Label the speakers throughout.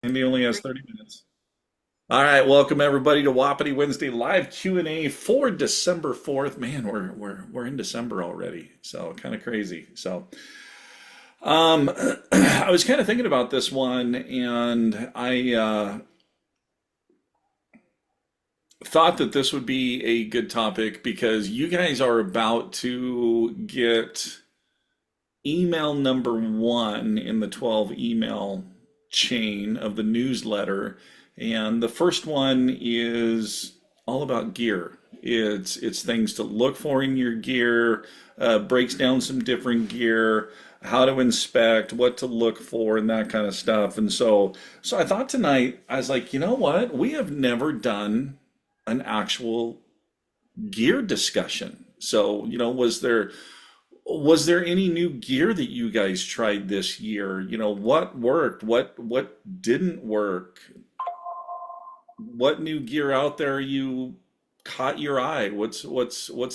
Speaker 1: Andy only has 30 minutes. All right, welcome everybody to Wapiti Wednesday live Q&A for December 4th. Man, we're in December already. So kind of crazy. So I was kind of thinking about this one and I thought that this would be a good topic because you guys are about to get email number one in the 12 email chain of the newsletter. And the first one is all about gear. It's things to look for in your gear, breaks down some different gear, how to inspect, what to look for, and that kind of stuff. And so I thought tonight, I was like, you know what? We have never done an actual gear discussion. So, was there any new gear that you guys tried this year? What worked? What didn't work? What new gear out there you caught your eye? What's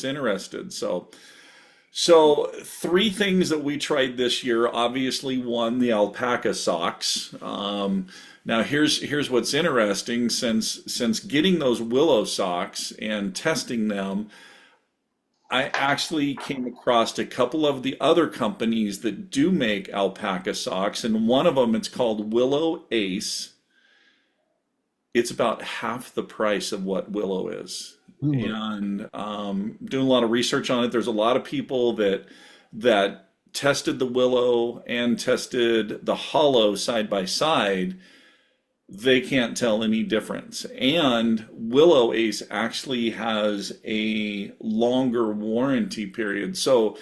Speaker 1: interested? So three things that we tried this year. Obviously, one, the alpaca socks. Now here's what's interesting. Since getting those willow socks and testing them, I actually came across a couple of the other companies that do make alpaca socks, and one of them it's called Willow Ace. It's about half the price of what Willow is.
Speaker 2: Hmm.
Speaker 1: And doing a lot of research on it, there's a lot of people that tested the Willow and tested the Hollow side by side. They can't tell any difference. And Willow Ace actually has a longer warranty period. So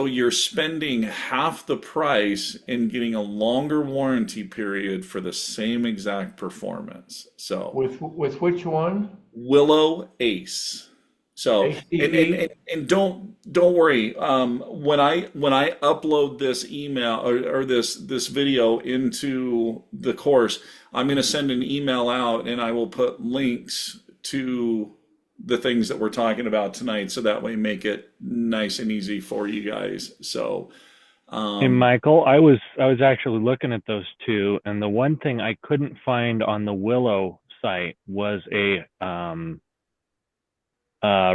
Speaker 1: you're spending half the price and getting a longer warranty period for the same exact performance. So
Speaker 2: With which one?
Speaker 1: Willow Ace. So and and
Speaker 2: ACE?
Speaker 1: and, and don't worry. When I upload this email or this video into the course, I'm going to send an email out and I will put links to the things that we're talking about tonight, so that way make it nice and easy for you guys. So
Speaker 3: Hey
Speaker 1: um,
Speaker 3: Michael, I was actually looking at those two, and the one thing I couldn't find on the Willow site was a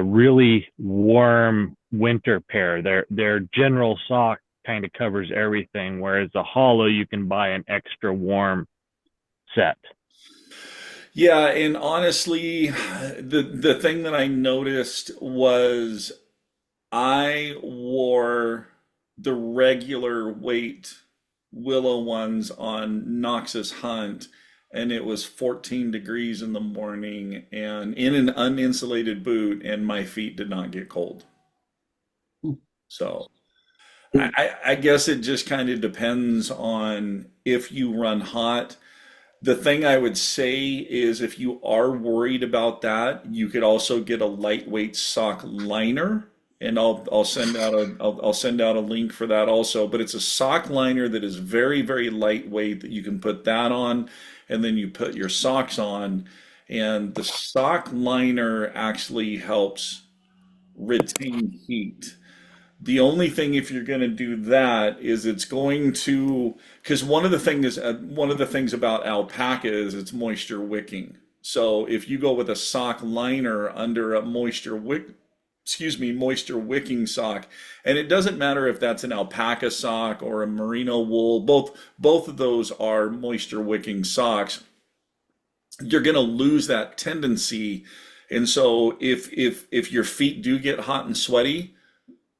Speaker 3: really warm winter pair. Their general sock kind of covers everything, whereas the Hollow you can buy an extra warm set.
Speaker 1: yeah, and honestly, the thing that I noticed was I wore the regular weight willow ones on Knox's Hunt, and it was 14 degrees in the morning and in an uninsulated boot, and my feet did not get cold. So I guess it just kind of depends on if you run hot. The thing I would say is if you are worried about that, you could also get a lightweight sock liner, and I'll send out a link for that also. But it's a sock liner that is very, very lightweight that you can put that on, and then you put your socks on, and the sock liner actually helps retain heat. The only thing, if you're going to do that, is it's going to, because one of the things about alpaca is it's moisture wicking. So if you go with a sock liner under a moisture wicking sock, and it doesn't matter if that's an alpaca sock or a merino wool, both of those are moisture wicking socks. You're going to lose that tendency, and so if your feet do get hot and sweaty,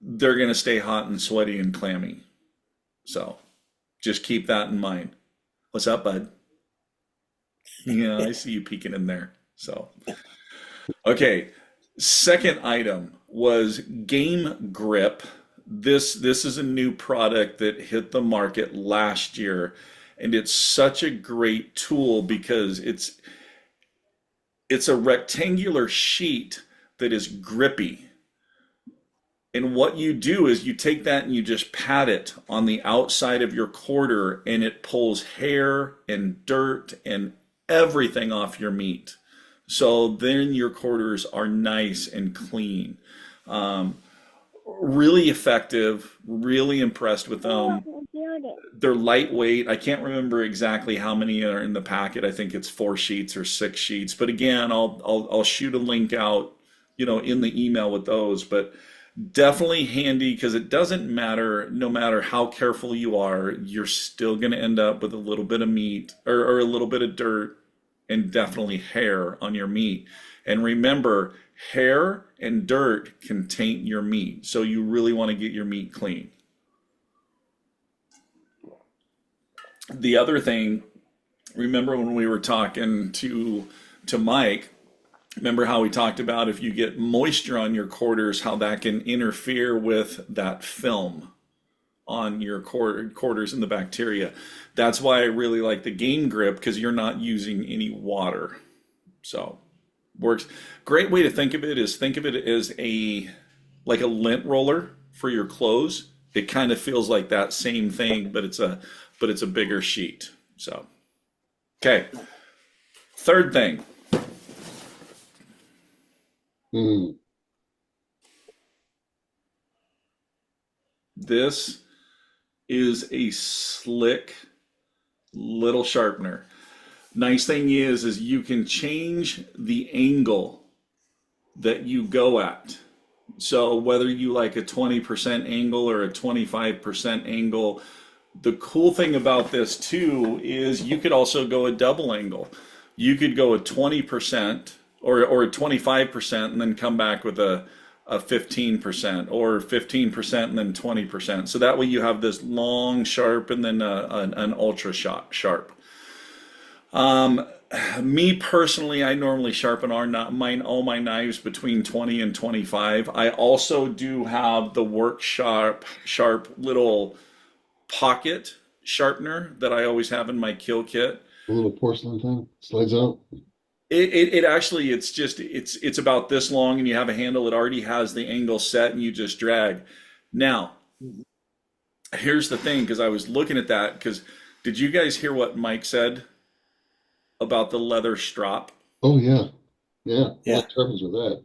Speaker 1: they're going to stay hot and sweaty and clammy. So just keep that in mind. What's up, bud? Yeah, I see you peeking in there. So, okay. Second item was Game Grip. This is a new product that hit the market last year, and it's such a great tool because it's a rectangular sheet that is grippy. And what you do is you take that and you just pat it on the outside of your quarter, and it pulls hair and dirt and everything off your meat. So then your quarters are nice and clean. Um, Really effective, really impressed with them. They're lightweight. I can't remember exactly how many are in the packet. I think it's 4 sheets or 6 sheets. But again, I'll shoot a link out, in the email with those. But definitely handy because it doesn't matter, no matter how careful you are, you're still going to end up with a little bit of meat or a little bit of dirt and definitely hair on your meat. And remember, hair and dirt can taint your meat. So you really want to get your meat clean. The other thing, remember when we were talking to Mike, remember how we talked about if you get moisture on your quarters, how that can interfere with that film on your quarters and the bacteria. That's why I really like the Game Grip because you're not using any water. So works. Great way to think of it is think of it as a like a lint roller for your clothes. It kind of feels like that same thing, but it's a bigger sheet. So okay. Third thing,
Speaker 2: Mm.
Speaker 1: this is a slick little sharpener. Nice thing is you can change the angle that you go at. So whether you like a 20% angle or a 25% angle, the cool thing about this too is you could also go a double angle. You could go a 20% or a 25% and then come back with a 15% or 15% and then 20%. So that way you have this long sharp and then an ultra sharp. Um, Me personally, I normally sharpen all my knives between 20 and 25. I also do have the work sharp little pocket sharpener that I always have in my kill kit.
Speaker 2: A little porcelain thing slides out.
Speaker 1: It actually it's about this long and you have a handle. It already has the angle set and you just drag. Now, here's the thing, because I was looking at that, because did you guys hear what Mike said about the leather strap?
Speaker 2: Oh yeah, yeah.
Speaker 4: Yeah.
Speaker 2: What happens with that?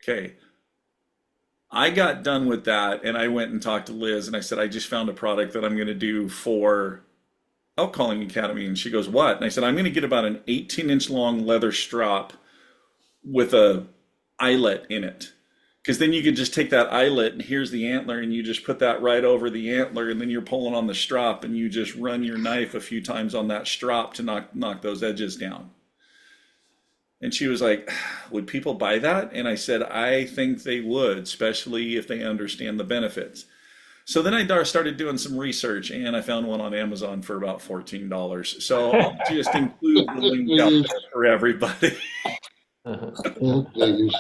Speaker 1: Okay. I got done with that and I went and talked to Liz and I said, I just found a product that I'm going to do for Elk Calling Academy. And she goes, what? And I said, I'm going to get about an 18-inch long leather strap with a eyelet in it. Because then you could just take that eyelet and here's the antler and you just put that right over the antler and then you're pulling on the strap and you just run your knife a few times on that strap to knock those edges down. And she was like, would people buy that? And I said, I think they would, especially if they understand the benefits. So then I started doing some research and I found one on Amazon for about $14. So I'll just include the link out
Speaker 2: Figures.
Speaker 1: there for everybody.
Speaker 2: Well, figures.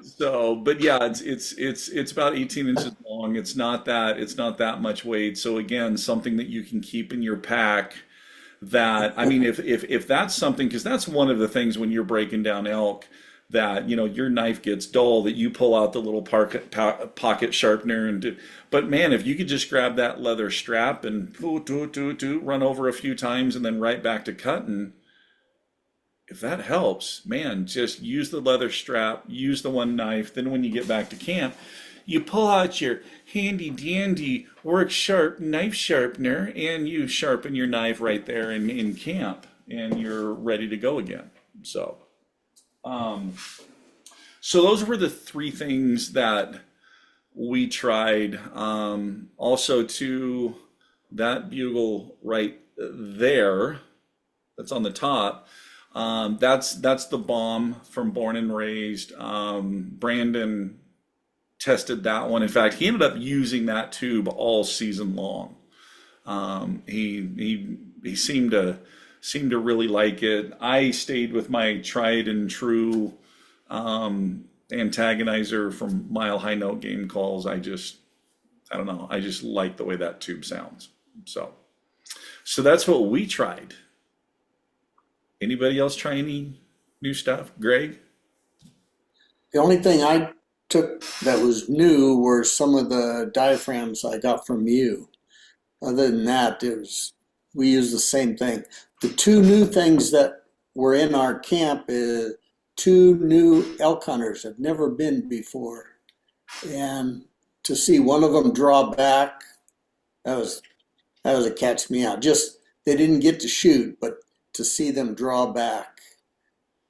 Speaker 1: So, but yeah, it's about 18 inches long. It's not that much weight. So again, something that you can keep in your pack. That I mean, if that's something, because that's one of the things when you're breaking down elk, that your knife gets dull, that you pull out the little pocket sharpener and do. But man, if you could just grab that leather strap and run over a few times and then right back to cutting, if that helps, man, just use the leather strap, use the one knife. Then when you get back to camp, you pull out your handy dandy work sharp knife sharpener and you sharpen your knife right there in camp and you're ready to go again. Um, so those were the three things that we tried. Also to that bugle right there, that's on the top. That's the bomb from Born and Raised. Brandon tested that one. In fact, he ended up using that tube all season long. He seemed to really like it. I stayed with my tried and true antagonizer from Mile High Note Game Calls. I don't know. I just like the way that tube sounds. So that's what we tried. Anybody else try any new stuff? Greg?
Speaker 4: The only thing I took that was new were some of the diaphragms I got from you. Other than that, we use the same thing. The two new things that were in our camp is two new elk hunters have never been before, and to see one of them draw back, that was that was a catch me out. Just they didn't get to shoot, but to see them draw back.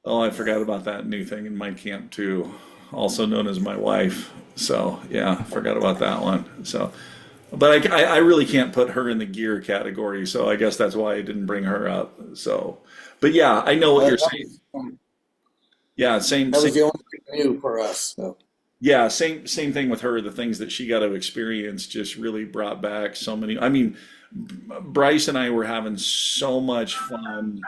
Speaker 1: Oh, I forgot about that new thing in my camp too, also known as my wife. So yeah, I forgot about that one. So, but I really can't put her in the gear category, so I guess that's why I didn't bring her up. So, but yeah, I know what you're saying. Yeah,
Speaker 4: That was the only thing new for us. So.
Speaker 1: yeah, same thing with her. The things that she got to experience just really brought back so many. I mean, Bryce and I were having so much fun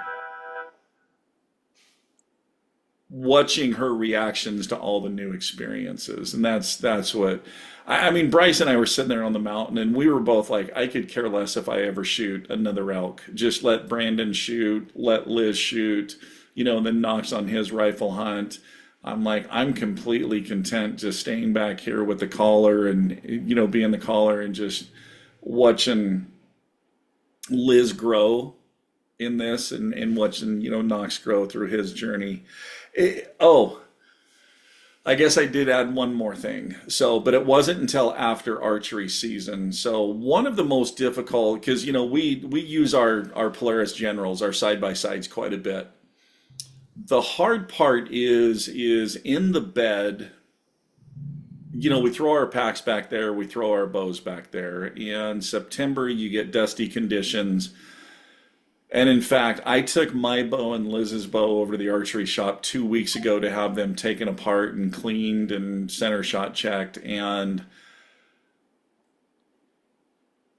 Speaker 1: watching her reactions to all the new experiences, and that's what I mean. Bryce and I were sitting there on the mountain, and we were both like, I could care less if I ever shoot another elk. Just let Brandon shoot, let Liz shoot, and then Knox on his rifle hunt. I'm like, I'm completely content just staying back here with the caller and being the caller and just watching Liz grow in this and watching Knox grow through his journey. Oh, I guess I did add one more thing. So, but it wasn't until after archery season. So one of the most difficult, because we use our Polaris Generals, our side by sides quite a bit. The hard part is in the bed. We throw our packs back there, we throw our bows back there. In September, you get dusty conditions. And in fact, I took my bow and Liz's bow over to the archery shop 2 weeks ago to have them taken apart and cleaned and center shot checked. And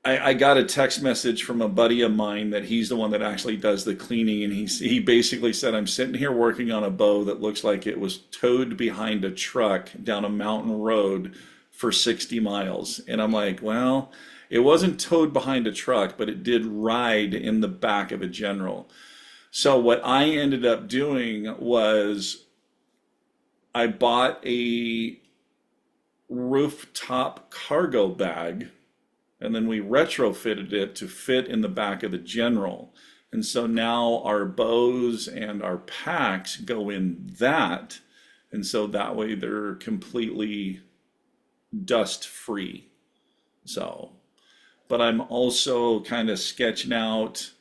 Speaker 1: I got a text message from a buddy of mine that he's the one that actually does the cleaning. And he basically said, I'm sitting here working on a bow that looks like it was towed behind a truck down a mountain road for 60 miles. And I'm like, well, it wasn't towed behind a truck, but it did ride in the back of a General. So what I ended up doing was I bought a rooftop cargo bag, and then we retrofitted it to fit in the back of the General. And so now our bows and our packs go in that. And so that way they're completely dust free. So, but I'm also kind of sketching out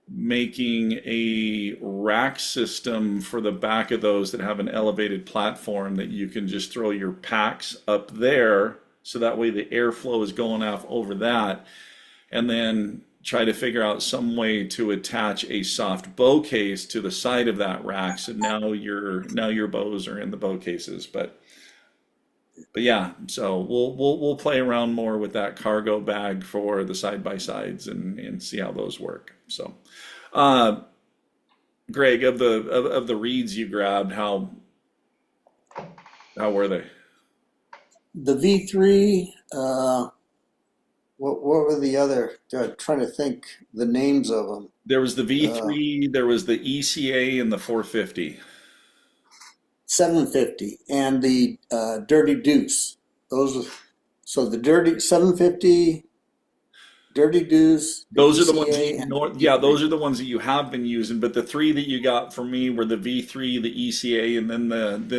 Speaker 1: making a rack system for the back of those that have an elevated platform that you can just throw your packs up there, so that way the airflow is going off over that, and then try to figure out some way to attach a soft bow case to the side of that rack, so now your bows are in the bow cases. But yeah, so we'll play around more with that cargo bag for the side by sides and see how those work. So, uh, Greg, of the reeds you grabbed, how were they?
Speaker 4: The V3, what were the other? Trying to think the names of them.
Speaker 1: There was the
Speaker 4: Uh,
Speaker 1: V3, there was the ECA, and the 450.
Speaker 4: 750 and the Dirty Deuce. Those, so the Dirty 750, Dirty Deuce, the
Speaker 1: Those are the ones
Speaker 4: ECA, and the
Speaker 1: yeah, those
Speaker 4: V3.
Speaker 1: are the ones that you have been using. But the three that you got for me were the V3, the ECA, and then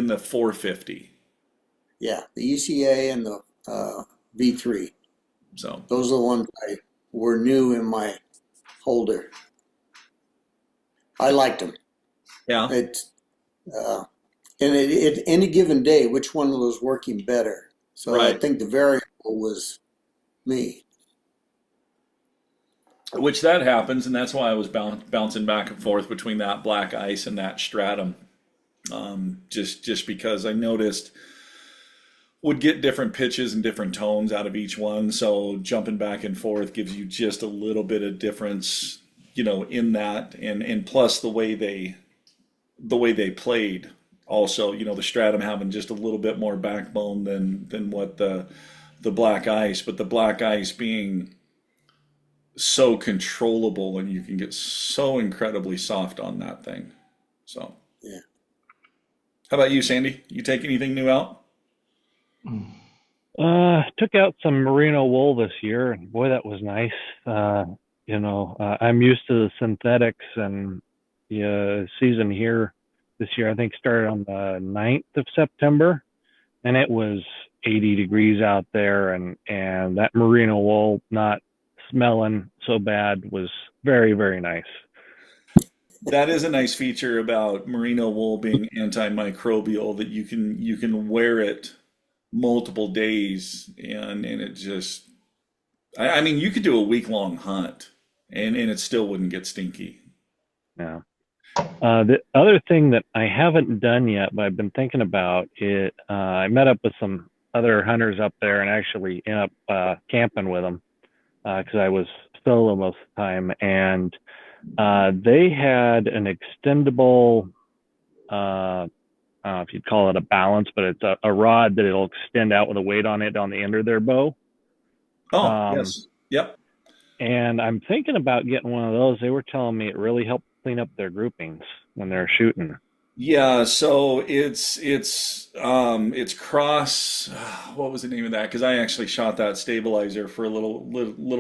Speaker 1: the 450.
Speaker 4: Yeah, the ECA and the V3.
Speaker 1: So
Speaker 4: Those are the ones I were new in my holder. I liked them.
Speaker 1: yeah,
Speaker 4: It uh, and at any given day, which one was working better? So I
Speaker 1: right.
Speaker 4: think the variable was me.
Speaker 1: Which that happens, and that's why I was bouncing back and forth between that black ice and that stratum. Just because I noticed would get different pitches and different tones out of each one. So jumping back and forth gives you just a little bit of difference, in that, and plus the way they played. Also, the stratum having just a little bit more backbone than what the black ice, but the black ice being so controllable, and you can get so incredibly soft on that thing. So,
Speaker 4: Yeah.
Speaker 1: how about you, Sandy? You take anything new out?
Speaker 3: Took out some merino wool this year, and boy, that was nice. I'm used to the synthetics, and the season here this year. I think started on the 9th of September, and it was 80 degrees out there, and that merino wool not smelling so bad was very, very nice.
Speaker 1: That is a nice feature about merino wool being antimicrobial that you can wear it multiple days and it just I mean you could do a week long hunt and it still wouldn't get stinky.
Speaker 3: Yeah. The other thing that I haven't done yet, but I've been thinking about it, I met up with some other hunters up there and actually ended up camping with them because I was solo most of the time, and they had an extendable, I don't know if you'd call it a balance, but it's a rod that it'll extend out with a weight on it on the end of their bow.
Speaker 1: Oh,
Speaker 3: Um,
Speaker 1: yes. Yep.
Speaker 3: and I'm thinking about getting one of those. They were telling me it really helped clean up their groupings when they're shooting.
Speaker 1: Yeah, so it's cross what was the name of that? Because I actually shot that stabilizer for a little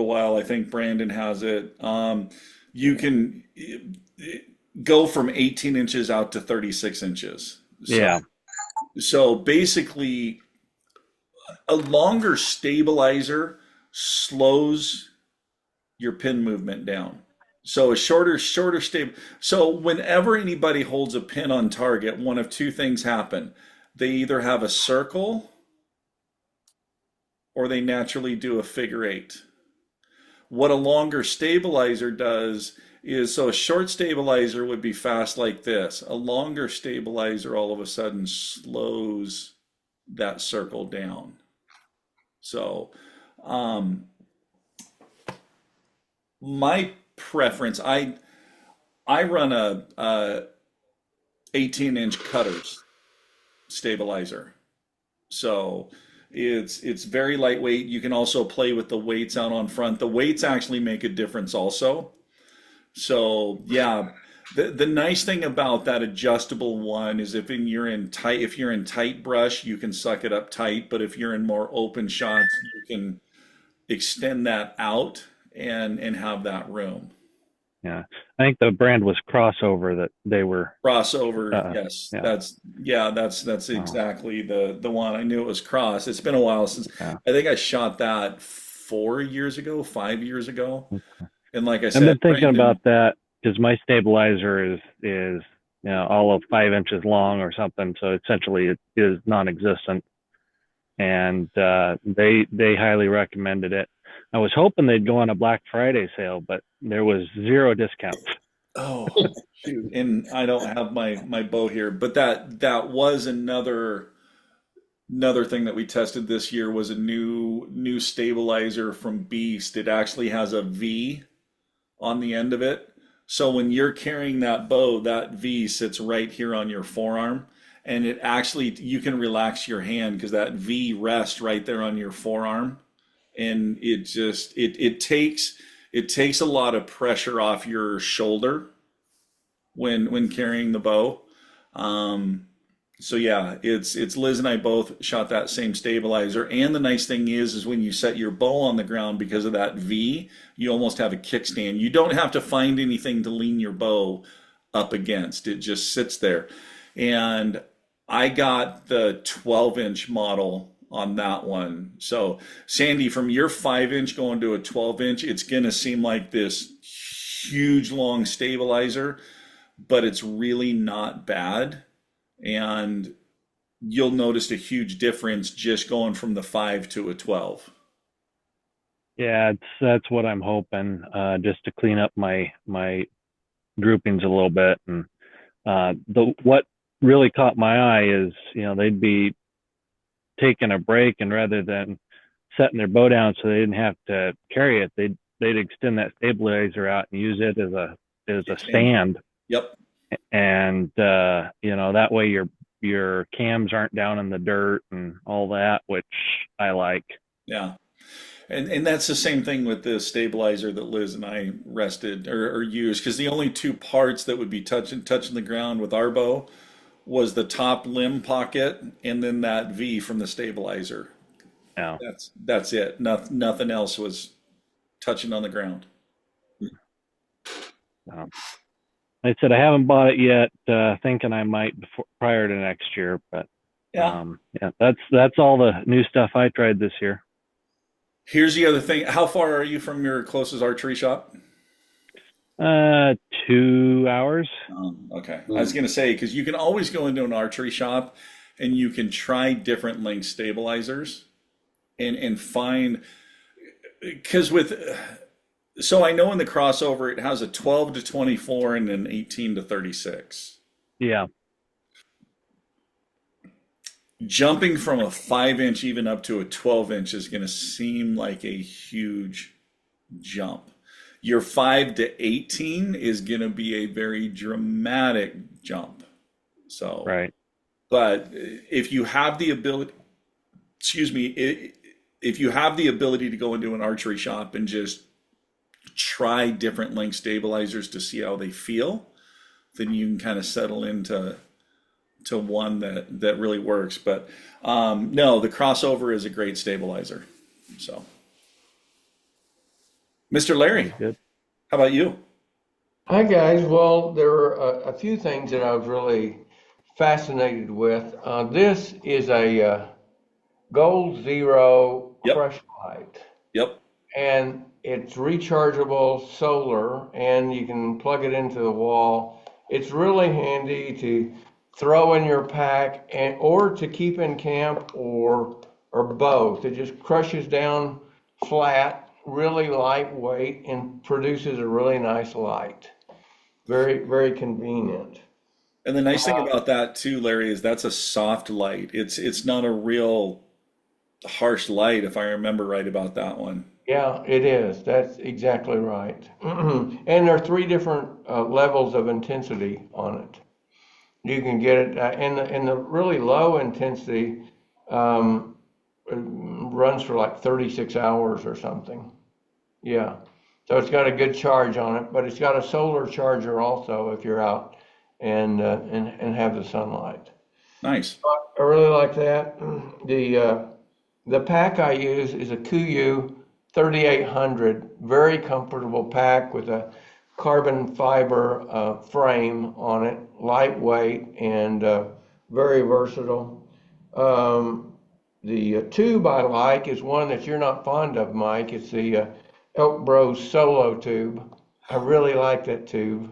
Speaker 1: while. I think Brandon has it. You can go from 18 inches out to 36 inches.
Speaker 3: Yeah.
Speaker 1: So basically a longer stabilizer slows your pin movement down. So a shorter stable. So whenever anybody holds a pin on target, one of two things happen. They either have a circle or they naturally do a figure eight. What a longer stabilizer does is, so a short stabilizer would be fast like this. A longer stabilizer all of a sudden slows that circle down. So, um, my preference, I run a 18-inch cutters stabilizer. So it's very lightweight. You can also play with the weights out on front. The weights actually make a difference also. So yeah, the nice thing about that adjustable one is if you're in tight brush, you can suck it up tight, but if you're in more open shots, you can extend that out and have that room.
Speaker 3: Yeah. I think the brand was Crossover that they were,
Speaker 1: Crossover,
Speaker 3: uh,
Speaker 1: yes.
Speaker 3: yeah.
Speaker 1: That's
Speaker 3: Oh,
Speaker 1: exactly the one. I knew it was cross. It's been a while since
Speaker 3: yeah.
Speaker 1: I think I shot that 4 years ago, 5 years ago. And like I
Speaker 3: I've
Speaker 1: said,
Speaker 3: been thinking about
Speaker 1: Brandon,
Speaker 3: that because my stabilizer is all of 5 inches long or something, so essentially it is non-existent. And they highly recommended it. I was hoping they'd go on a Black Friday sale, but there was zero discounts.
Speaker 1: oh shoot, and I don't have my bow here, but that was another thing that we tested this year was a new stabilizer from Beast. It actually has a V on the end of it. So when you're carrying that bow, that V sits right here on your forearm. And it actually, you can relax your hand because that V rests right there on your forearm. And it takes a lot of pressure off your shoulder when carrying the bow. Um, so yeah, it's Liz and I both shot that same stabilizer. And the nice thing is when you set your bow on the ground because of that V, you almost have a kickstand. You don't have to find anything to lean your bow up against. It just sits there. And I got the 12-inch model on that one. So Sandy, from your 5-inch going to a 12-inch, it's gonna seem like this huge long stabilizer, but it's really not bad. And you'll notice a huge difference just going from the 5 to a 12.
Speaker 3: Yeah, that's what I'm hoping, just to clean up my groupings a little bit. And the what really caught my eye is they'd be taking a break, and rather than setting their bow down so they didn't have to carry it, they'd extend that stabilizer out and use it as a
Speaker 1: Kickstand.
Speaker 3: stand,
Speaker 1: Yep.
Speaker 3: and that way your cams aren't down in the dirt and all that, which I like.
Speaker 1: Yeah. And that's the same thing with the stabilizer that Liz and I rested or used because the only two parts that would be touching the ground with our bow was the top limb pocket and then that V from the stabilizer.
Speaker 3: Yeah.
Speaker 1: That's it. Nothing else was touching on the ground.
Speaker 3: Um, I said I haven't bought it yet, thinking I might prior to next year. But
Speaker 1: Yeah.
Speaker 3: yeah, that's all the new stuff I tried this year.
Speaker 1: Here's the other thing. How far are you from your closest archery shop?
Speaker 3: 2 hours.
Speaker 1: Okay. I was going to say, because you can always go into an archery shop and you can try different length stabilizers and find, because so I know in the crossover it has a 12 to 24 and an 18 to 36.
Speaker 3: Yeah,
Speaker 1: Jumping from a 5 inch even up to a 12 inch is going to seem like a huge jump. Your 5 to 18 is going to be a very dramatic jump. So,
Speaker 3: right.
Speaker 1: but if you have the ability, excuse me, if you have the ability to go into an archery shop and just try different length stabilizers to see how they feel, then you can kind of settle into one that really works. But no, the crossover is a great stabilizer. So, Mr. Larry,
Speaker 3: Sounds good.
Speaker 1: how about you?
Speaker 5: Hi guys. Well, there were a few things that I was really fascinated with. This is a Gold Zero
Speaker 1: Yep,
Speaker 5: crush light,
Speaker 1: yep.
Speaker 5: and it's rechargeable solar, and you can plug it into the wall. It's really handy to throw in your pack and or to keep in camp or both. It just crushes down flat, really lightweight, and produces a really nice light. Very, very convenient.
Speaker 1: And the nice thing about that too, Larry, is that's a soft light. It's not a real harsh light, if I remember right about that one.
Speaker 5: Yeah, it is. That's exactly right. And there are three different levels of intensity on it. You can get it in the really low intensity um, runs for like 36 hours or something. Yeah. So it's got a good charge on it, but it's got a solar charger also if you're out and have the sunlight.
Speaker 1: Nice.
Speaker 5: I really like that. The pack I use is a Kuiu 3800, very comfortable pack with a carbon fiber frame on it, lightweight and very versatile. The tube I like is one that you're not fond of, Mike. It's the Elk Bros Solo tube. I really like that tube.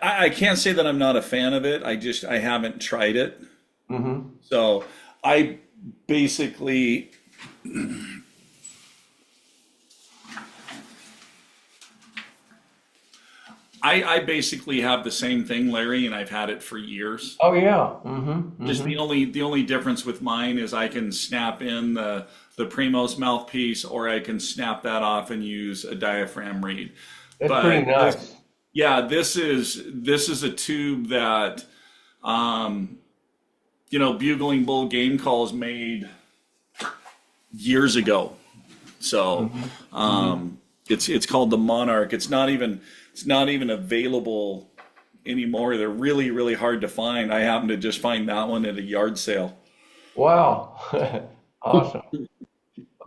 Speaker 1: I can't say that I'm not a fan of it. I haven't tried it.
Speaker 5: Hmm.
Speaker 1: So I basically I basically have the same thing, Larry, and I've had it for years.
Speaker 5: Oh yeah. Hmm.
Speaker 1: Just
Speaker 5: Hmm.
Speaker 1: the only difference with mine is I can snap in the Primos mouthpiece, or I can snap that off and use a diaphragm reed.
Speaker 5: That's pretty
Speaker 1: But this,
Speaker 5: nice.
Speaker 1: yeah, this is a tube that Bugling Bull Game Calls made years ago. So
Speaker 5: Hmm. Hmm.
Speaker 1: it's called the Monarch. It's not even available anymore. They're really, really hard to find. I happened to just find that one at a yard sale.
Speaker 5: Wow. Awesome.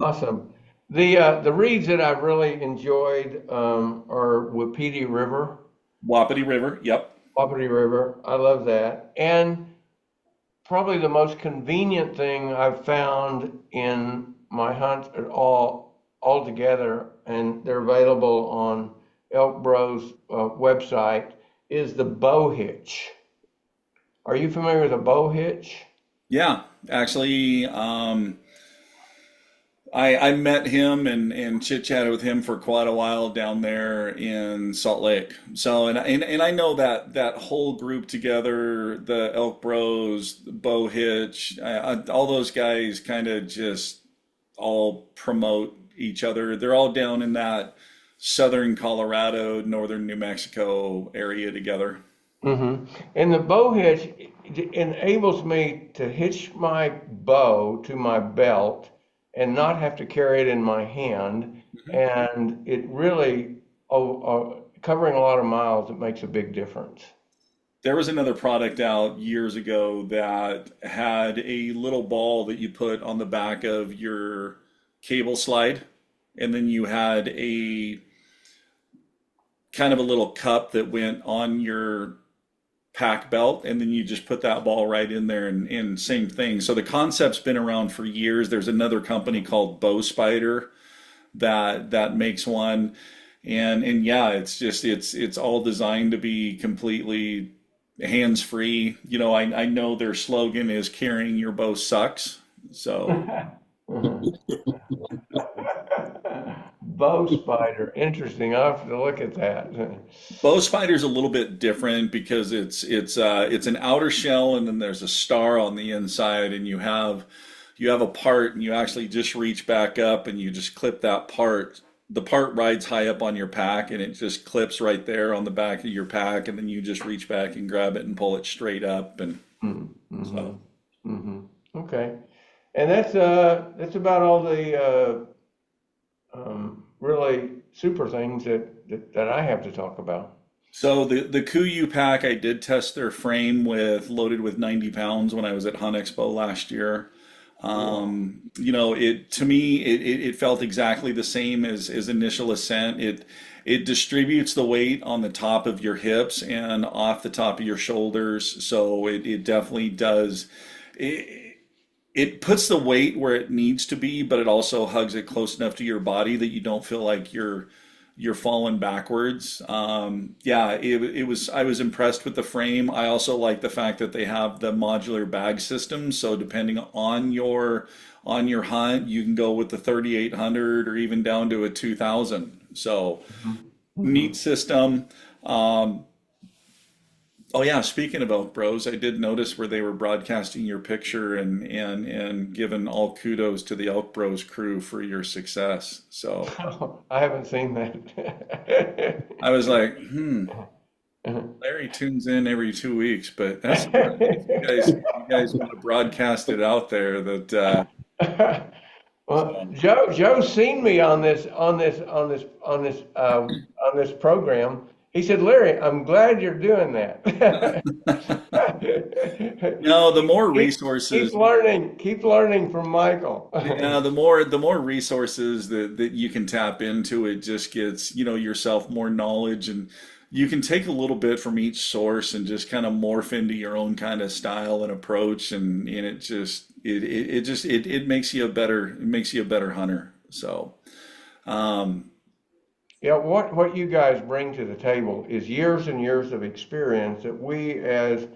Speaker 5: Awesome. The reads that I've really enjoyed are Wapiti River,
Speaker 1: Wapiti River. Yep.
Speaker 5: Wapiti River. I love that. And probably the most convenient thing I've found in my hunt at all altogether, and they're available on Elk Bros website, is the bow hitch. Are you familiar with a bow hitch?
Speaker 1: Yeah. Actually, I met him and chit chatted with him for quite a while down there in Salt Lake. So and I know that whole group together, the Elk Bros, the Bow Hitch, all those guys kind of just all promote each other. They're all down in that southern Colorado, northern New Mexico area together.
Speaker 5: Hmm. And the bow hitch enables me to hitch my bow to my belt and not have to carry it in my hand. And it really, covering a lot of miles, it makes a big difference.
Speaker 1: There was another product out years ago that had a little ball that you put on the back of your cable slide, and then you had a kind of a little cup that went on your pack belt, and then you just put that ball right in there, and same thing. So the concept's been around for years. There's another company called Bow Spider that makes one, and yeah, it's just it's all designed to be completely hands free. You know, I know their slogan is carrying your bow sucks. So
Speaker 5: Bow spider. Interesting. I'll have to look at that.
Speaker 1: Bow Spider's a little bit different because it's an outer shell, and then there's a star on the inside, and you have a part, and you actually just reach back up and you just clip that part. The part rides high up on your pack, and it just clips right there on the back of your pack, and then you just reach back and grab it and pull it straight up, and
Speaker 5: Mm-hmm.
Speaker 1: so.
Speaker 5: Mm-hmm. Okay. And that's about all the really super things that I have to talk about.
Speaker 1: So the Kuiu pack, I did test their frame with loaded with 90 pounds when I was at Hunt Expo last year.
Speaker 5: Cool.
Speaker 1: You know, it to me it felt exactly the same as initial ascent. It distributes the weight on the top of your hips and off the top of your shoulders, so it definitely does. It puts the weight where it needs to be, but it also hugs it close enough to your body that you don't feel like you're falling backwards. Yeah, it was. I was impressed with the frame. I also like the fact that they have the modular bag system. So depending on your hunt, you can go with the 3,800 or even down to a 2,000. So
Speaker 5: Mm-hmm.
Speaker 1: neat system. Um, oh yeah, speaking of Elk Bros, I did notice where they were broadcasting your picture and giving all kudos to the Elk Bros crew for your success. So
Speaker 5: I haven't seen that.
Speaker 1: I was like, Larry tunes in every 2 weeks, but that's all right. If you guys want to broadcast it out there that
Speaker 5: Well,
Speaker 1: so.
Speaker 5: Joe's seen me on this program. He said, "Larry, I'm glad you're doing that."
Speaker 1: No, the more
Speaker 5: Keep
Speaker 1: resources,
Speaker 5: learning. Keep learning from Michael.
Speaker 1: yeah, the more resources that you can tap into, it just gets, yourself more knowledge, and you can take a little bit from each source and just kind of morph into your own kind of style and approach, and it makes you a better hunter. So, um,
Speaker 5: Yeah, what you guys bring to the table is years and years of experience that we as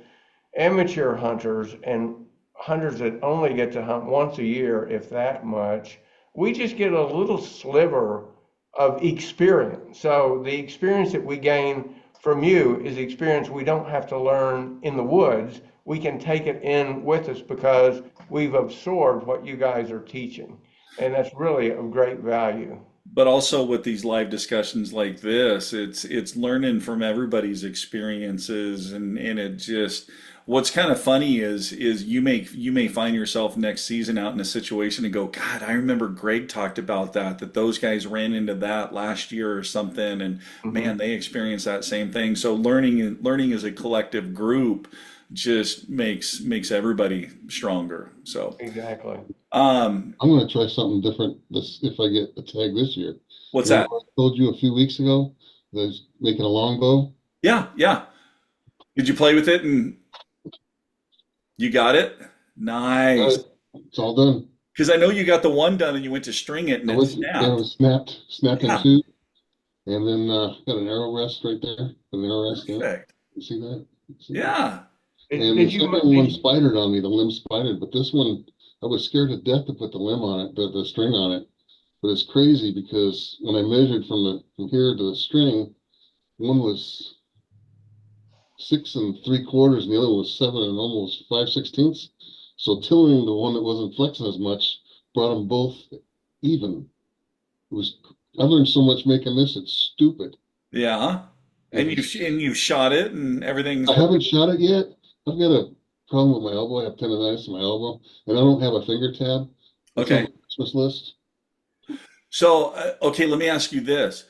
Speaker 5: amateur hunters and hunters that only get to hunt once a year, if that much, we just get a little sliver of experience. So the experience that we gain from you is experience we don't have to learn in the woods. We can take it in with us because we've absorbed what you guys are teaching. And that's really of great value.
Speaker 1: but also with these live discussions like this, it's learning from everybody's experiences, and it just what's kind of funny is you may find yourself next season out in a situation and go, God, I remember Greg talked about that those guys ran into that last year or something, and man,
Speaker 5: Hmm.
Speaker 1: they experienced that same thing. So learning as a collective group just makes everybody stronger. So,
Speaker 5: Exactly.
Speaker 1: um,
Speaker 2: I'm gonna try something different this if I get a tag this year.
Speaker 1: what's
Speaker 2: Remember
Speaker 1: that?
Speaker 2: I told you a few weeks ago that I was making a longbow?
Speaker 1: Yeah, yeah. Did you play with it and you got it?
Speaker 2: Got
Speaker 1: Nice.
Speaker 2: it. It's all done.
Speaker 1: Because I know you got the one done and you went to string it and
Speaker 2: I
Speaker 1: it
Speaker 2: went to, yeah, it
Speaker 1: snapped.
Speaker 2: was snapped in
Speaker 1: Yeah,
Speaker 2: two, and then got an arrow rest right there. Got an arrow rest in it.
Speaker 1: perfect.
Speaker 2: You see that? You see that?
Speaker 1: Yeah.
Speaker 2: And the
Speaker 5: Did you,
Speaker 2: second
Speaker 5: did
Speaker 2: one
Speaker 5: you,
Speaker 2: spidered on me. The limb spidered, but this one I was scared to death to put the limb on it, the string on it. But it's crazy because when I measured from here to the string, one was 6 3/4, and the other one was 7 and almost 5/16. So tilling the one that wasn't flexing as much brought them both even. It was I learned so much making this. It's stupid.
Speaker 1: Yeah.
Speaker 2: It
Speaker 1: And
Speaker 2: was.
Speaker 1: you've shot it and everything's
Speaker 2: I
Speaker 1: working.
Speaker 2: haven't shot it yet. I've got a problem with my elbow. I have tendonitis in my elbow, and I don't have a finger tab. It's on
Speaker 1: Okay.
Speaker 2: the Christmas list.
Speaker 1: So, okay, let me ask you this.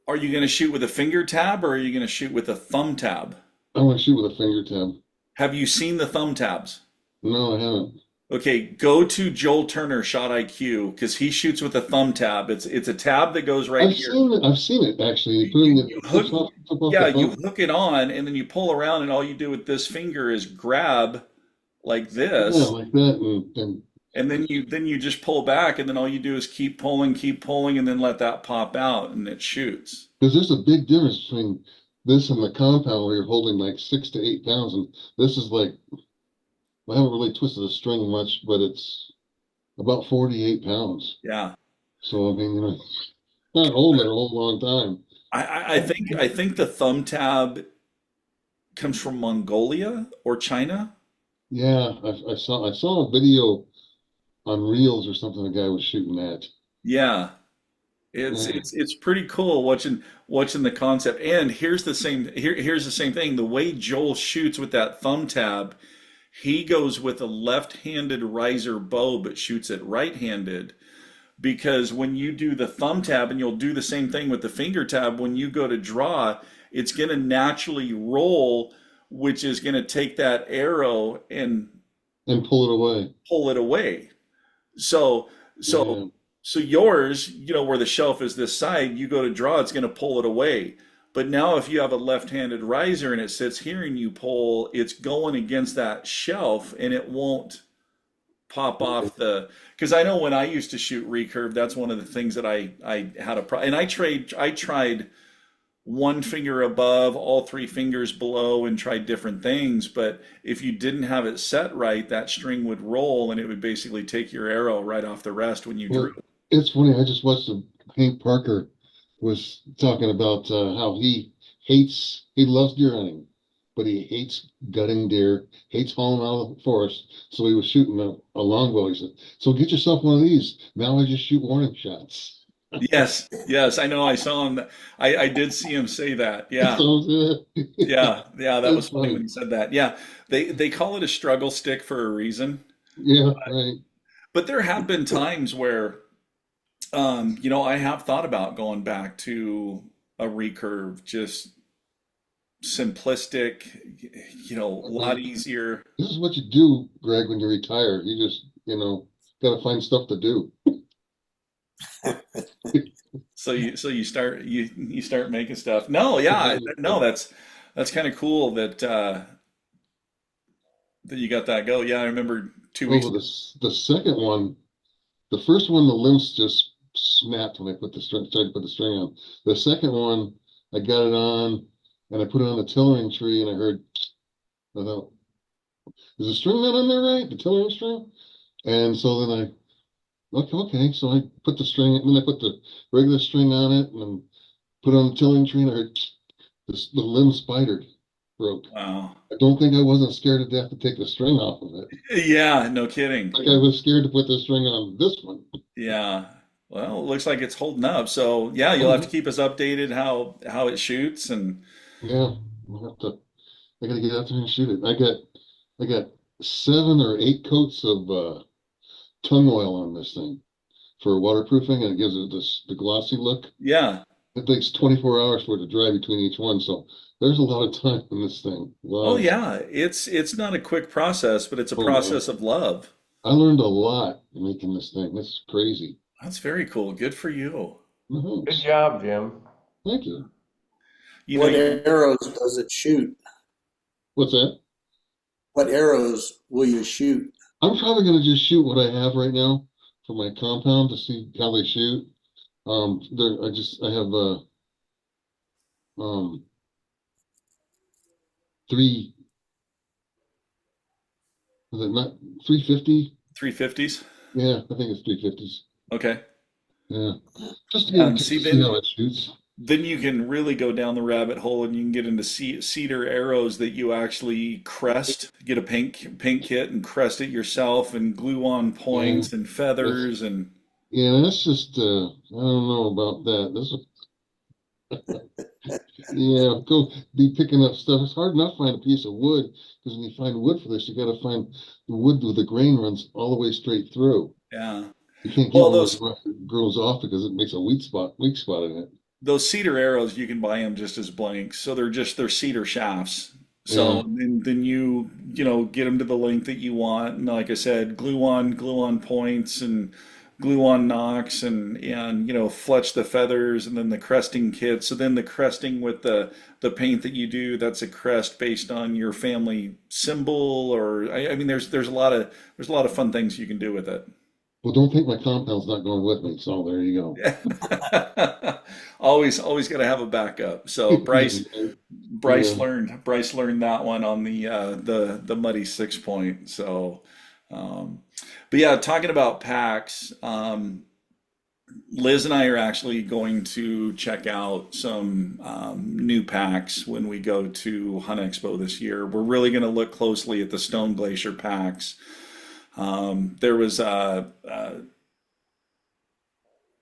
Speaker 1: Are you going to shoot with a finger tab or are you going to shoot with a thumb tab?
Speaker 2: I want to shoot with a finger tab.
Speaker 1: Have you seen the thumb tabs?
Speaker 2: No, I haven't.
Speaker 1: Okay, go to Joel Turner Shot IQ because he shoots with a thumb tab. It's a tab that goes right here.
Speaker 2: I've seen it actually. You put
Speaker 1: You
Speaker 2: in
Speaker 1: you
Speaker 2: the
Speaker 1: hook
Speaker 2: flip off the
Speaker 1: yeah, you
Speaker 2: thumb.
Speaker 1: hook it on and then you pull around and all you do with this finger is grab like
Speaker 2: Yeah,
Speaker 1: this
Speaker 2: like that, and
Speaker 1: and then you just pull back and then all you do is keep pulling and then let that pop out and it shoots.
Speaker 2: because there's a big difference between this and the compound where you're holding like 6 to 8 pounds, and this is like I haven't really twisted the string much, but it's about 48 pounds.
Speaker 1: Yeah.
Speaker 2: So I mean, not holding it a whole long time.
Speaker 1: I think the thumb tab comes from Mongolia or China.
Speaker 2: Yeah, I saw a video on Reels or something. The guy was shooting that.
Speaker 1: Yeah. It's pretty cool watching the concept. And here's the same thing. The way Joel shoots with that thumb tab, he goes with a left-handed riser bow but shoots it right-handed because when you do the thumb tab and you'll do the same thing with the finger tab when you go to draw, it's going to naturally roll, which is going to take that arrow and
Speaker 2: And pull it away.
Speaker 1: pull it away. So so
Speaker 2: Yeah.
Speaker 1: so yours, where the shelf is this side, you go to draw, it's going to pull it away. But now if you have a left-handed riser and it sits here and you pull, it's going against that shelf and it won't pop off because I know when I used to shoot recurve, that's one of the things that I had a problem. And I tried one finger above, all three fingers below, and tried different things. But if you didn't have it set right, that string would roll and it would basically take your arrow right off the rest when you drew.
Speaker 2: Well, it's funny. I just watched Hank Parker was talking about how he loves deer hunting, but he hates gutting deer, hates hauling out of the forest. So he was shooting a longbow. He said, "So get yourself one of these. Now I just shoot warning shots."
Speaker 1: Yes, yes, I know. I saw him. I did see him say that. Yeah,
Speaker 2: So
Speaker 1: yeah. That
Speaker 2: it's
Speaker 1: was funny when
Speaker 2: funny.
Speaker 1: he said that. Yeah, they call it a struggle stick for a reason.
Speaker 2: Yeah, right.
Speaker 1: But there have been times where I have thought about going back to a recurve, just simplistic, a lot easier.
Speaker 2: This is what you do, Greg, when you retire. You just, got to find stuff to do.
Speaker 1: So you start making stuff. No, yeah, no, that's kind of cool that you got that go. Yeah, I remember 2 weeks
Speaker 2: Well,
Speaker 1: ago.
Speaker 2: the second one, the first one, the limbs just snapped when I tried to put the string on. The second one, I got it on and I put it on the tillering tree and I thought, is the string not on there right? The tillering string? And so then okay. So I put the string, and then I put the regular string on it and then put it on the tillering tree and I heard the limb spidered, broke.
Speaker 1: Wow.
Speaker 2: I don't think I wasn't scared to death to take the string off of it.
Speaker 1: Yeah, no kidding.
Speaker 2: Like I was scared to put the string on this one.
Speaker 1: Yeah. Well, it looks like it's holding up. So yeah, you'll have to
Speaker 2: Oh,
Speaker 1: keep us updated how it shoots and
Speaker 2: yeah, I gotta get out there and shoot it. I got 7 or 8 coats of tung oil on this thing for waterproofing, and it gives it the glossy look.
Speaker 1: yeah.
Speaker 2: It takes 24 hours for it to dry between each one, so there's a lot of time in this thing. A lot
Speaker 1: Oh
Speaker 2: of time.
Speaker 1: yeah. It's not a quick process, but it's a
Speaker 2: Oh no,
Speaker 1: process of love.
Speaker 2: I learned a lot making this thing. It's crazy.
Speaker 1: That's very cool. Good for you.
Speaker 5: Good
Speaker 2: Thanks.
Speaker 5: job, Jim.
Speaker 2: Thank you.
Speaker 1: You know,
Speaker 4: What
Speaker 1: you
Speaker 4: arrows does it shoot?
Speaker 2: What's that?
Speaker 4: What arrows will you shoot?
Speaker 2: I'm probably gonna just shoot what I have right now for my compound to see how they shoot. I have um three, is it not 350?
Speaker 1: 350s?
Speaker 2: Yeah, I think it's 350s.
Speaker 1: Okay.
Speaker 2: Yeah, just to
Speaker 1: Yeah,
Speaker 2: get
Speaker 1: and
Speaker 2: to
Speaker 1: see
Speaker 2: see how
Speaker 1: then
Speaker 2: it shoots.
Speaker 1: then you can really go down the rabbit hole and you can get into cedar arrows that you actually crest, get a paint kit and crest it yourself and glue on
Speaker 2: Yeah,
Speaker 1: points and
Speaker 2: that's
Speaker 1: feathers and
Speaker 2: yeah, that's just I don't know about that. Yeah, go be picking up stuff. It's hard enough to find a piece of wood because when you find wood for this, you got to find the wood where the grain runs all the way straight through.
Speaker 1: yeah.
Speaker 2: You can't get
Speaker 1: Well,
Speaker 2: one that grows off because it makes a weak spot in it.
Speaker 1: those cedar arrows you can buy them just as blanks. So they're cedar shafts.
Speaker 2: Yeah.
Speaker 1: So then you know get them to the length that you want, and like I said, glue on points and glue on nocks and you know fletch the feathers and then the cresting kit. So then the cresting with the paint that you do, that's a crest based on your family symbol, or I mean there's a lot of fun things you can do with it.
Speaker 2: Well, don't think my compound's not going with me. So there you go.
Speaker 1: Always got to have a backup. So
Speaker 2: Yeah.
Speaker 1: Bryce learned that one on the muddy 6 point. So, but yeah, talking about packs, Liz and I are actually going to check out some new packs when we go to Hunt Expo this year. We're really going to look closely at the Stone Glacier packs. There was a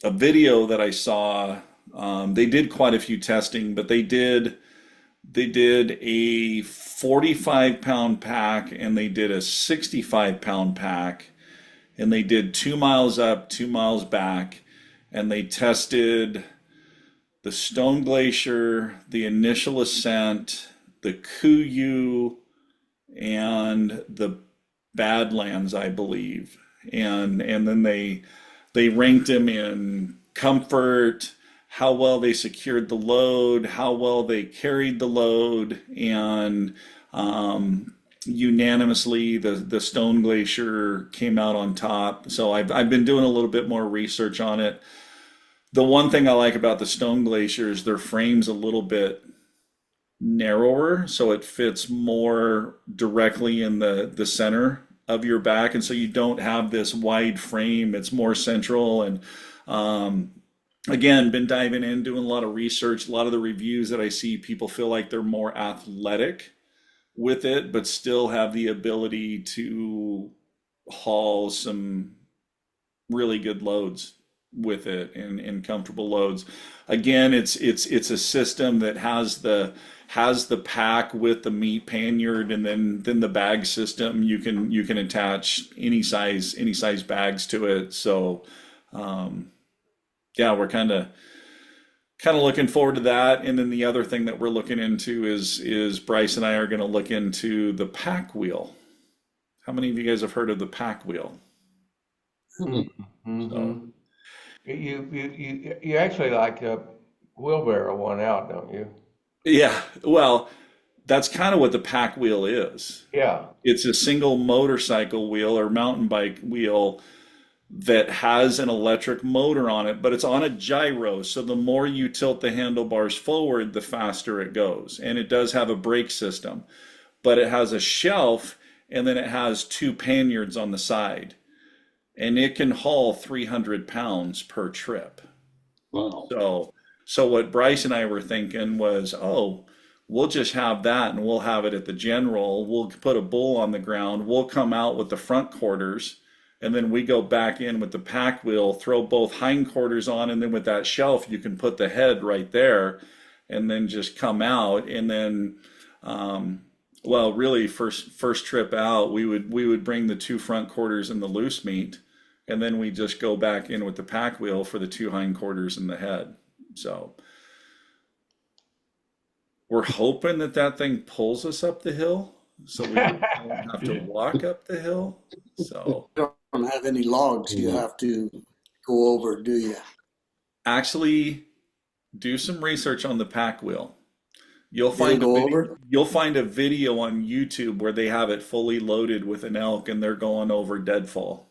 Speaker 1: video that I saw. They did quite a few testing, but they did a 45-pound pack and they did a 65-pound pack, and they did 2 miles up, 2 miles back, and they tested the Stone Glacier, the initial ascent, the Kuyu, and the Badlands, I believe. And then they ranked them in comfort, how well they secured the load, how well they carried the load, and unanimously the Stone Glacier came out on top. So I've been doing a little bit more research on it. The one thing I like about the Stone Glacier is their frame's a little bit narrower, so it fits more directly in the center of your back, and so you don't have this wide frame. It's more central, and um, again, been diving in, doing a lot of research. A lot of the reviews that I see, people feel like they're more athletic with it, but still have the ability to haul some really good loads with it and comfortable loads. Again, it's a system that has the pack with the meat panniard, and then the bag system. You can attach any size bags to it. So yeah, we're kind of looking forward to that. And then the other thing that we're looking into is Bryce and I are going to look into the pack wheel. How many of you guys have heard of the pack wheel? So
Speaker 5: Mm-hmm. You actually like the wheelbarrow one out, don't you?
Speaker 1: yeah, well, that's kind of what the pack wheel is.
Speaker 5: Yeah.
Speaker 1: It's a single motorcycle wheel or mountain bike wheel that has an electric motor on it, but it's on a gyro. So the more you tilt the handlebars forward, the faster it goes. And it does have a brake system, but it has a shelf and then it has two panniards on the side. And it can haul 300 pounds per trip.
Speaker 2: Wow.
Speaker 1: So, so what Bryce and I were thinking was, oh, we'll just have that and we'll have it at the general. We'll put a bull on the ground. We'll come out with the front quarters, and then we go back in with the pack wheel, throw both hind quarters on, and then with that shelf, you can put the head right there, and then just come out. And then, well, really, first trip out, we would bring the two front quarters and the loose meat, and then we just go back in with the pack wheel for the two hind quarters and the head. So we're hoping that that thing pulls us up the hill so we don't have to walk up the hill. So
Speaker 4: Don't have any logs you
Speaker 2: Yeah.
Speaker 4: have to go over, do you?
Speaker 1: actually do some research on the pack wheel.
Speaker 4: It'll go over?
Speaker 1: You'll find a video on YouTube where they have it fully loaded with an elk and they're going over deadfall.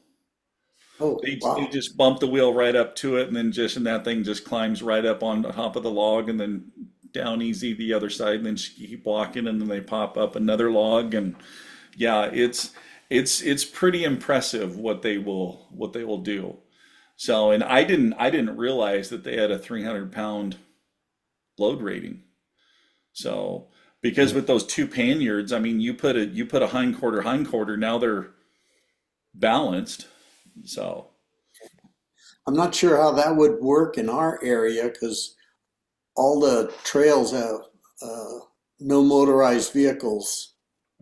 Speaker 4: Oh,
Speaker 1: They
Speaker 4: wow.
Speaker 1: just bump the wheel right up to it, and then just and that thing just climbs right up on the top of the log and then down easy the other side, and then just keep walking, and then they pop up another log. And yeah, it's pretty impressive what they will do. So, and I didn't realize that they had a 300-pound load rating. So because with those two panniards, I mean, you put a hind quarter, now they're balanced. So
Speaker 4: I'm not sure how that would work in our area because all the trails have uh, no motorized vehicles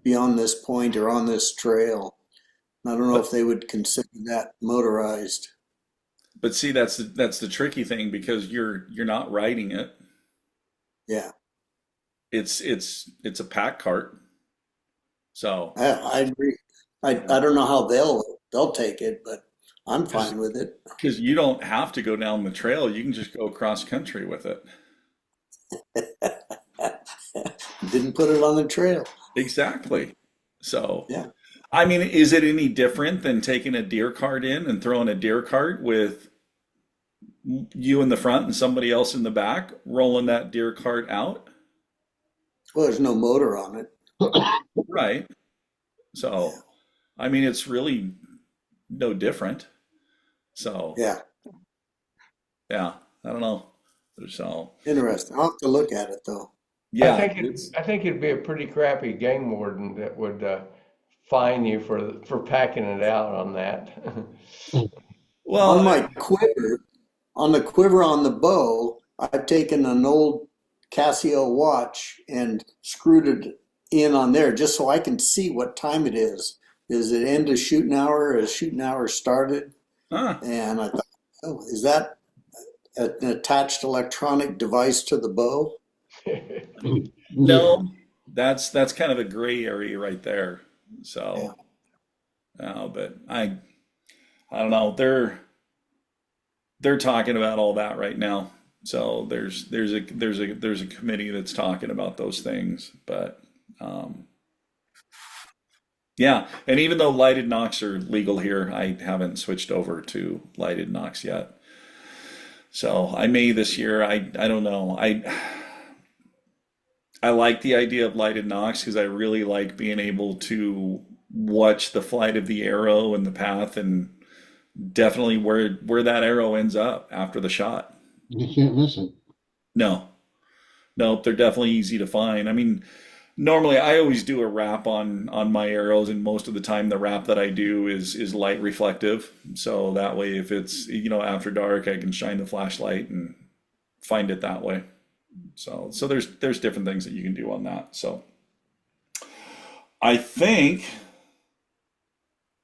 Speaker 4: beyond this point or on this trail. I don't know
Speaker 1: but
Speaker 4: if they would consider that motorized.
Speaker 1: but see, that's the tricky thing because you're not riding it.
Speaker 4: Yeah.
Speaker 1: it's a pack cart. So
Speaker 4: I agree. I don't know how they'll take it, but I'm fine with it.
Speaker 1: because you don't have to go down the trail, you can just go cross country with it.
Speaker 4: Didn't put it on the trail.
Speaker 1: Exactly. So,
Speaker 4: Yeah.
Speaker 1: I mean, is it any different than taking a deer cart in and throwing a deer cart with you in the front and somebody else in the back, rolling that deer cart out?
Speaker 4: Well, there's no motor on it.
Speaker 1: Right. So, I mean, it's really no different. So,
Speaker 4: Yeah.
Speaker 1: yeah, I don't know. So,
Speaker 4: Interesting. I'll have to look at it though.
Speaker 1: yeah, it's
Speaker 5: I think it'd be a pretty crappy game warden that would fine you for packing it out on that.
Speaker 4: On
Speaker 1: well,
Speaker 4: my quiver, on the quiver on the bow, I've taken an old Casio watch and screwed it in on there just so I can see what time it is. Is it end of shooting hour? Has shooting hour started?
Speaker 1: huh,
Speaker 4: And I thought, oh, is that an attached electronic device to the bow?
Speaker 2: Yeah.
Speaker 1: no, that's kind of a gray area right there.
Speaker 4: Yeah.
Speaker 1: So, but I don't know. They're talking about all that right now. So there's a committee that's talking about those things. But um, yeah, and even though lighted knocks are legal here, I haven't switched over to lighted knocks yet. So I may this year. I don't know. I like the idea of lighted knocks because I really like being able to watch the flight of the arrow and the path and definitely where that arrow ends up after the shot.
Speaker 2: You can't miss it.
Speaker 1: No, nope, they're definitely easy to find. I mean, normally I always do a wrap on my arrows, and most of the time the wrap that I do is light reflective. So that way, if it's after dark, I can shine the flashlight and find it that way. So there's different things that you can do on that. So I think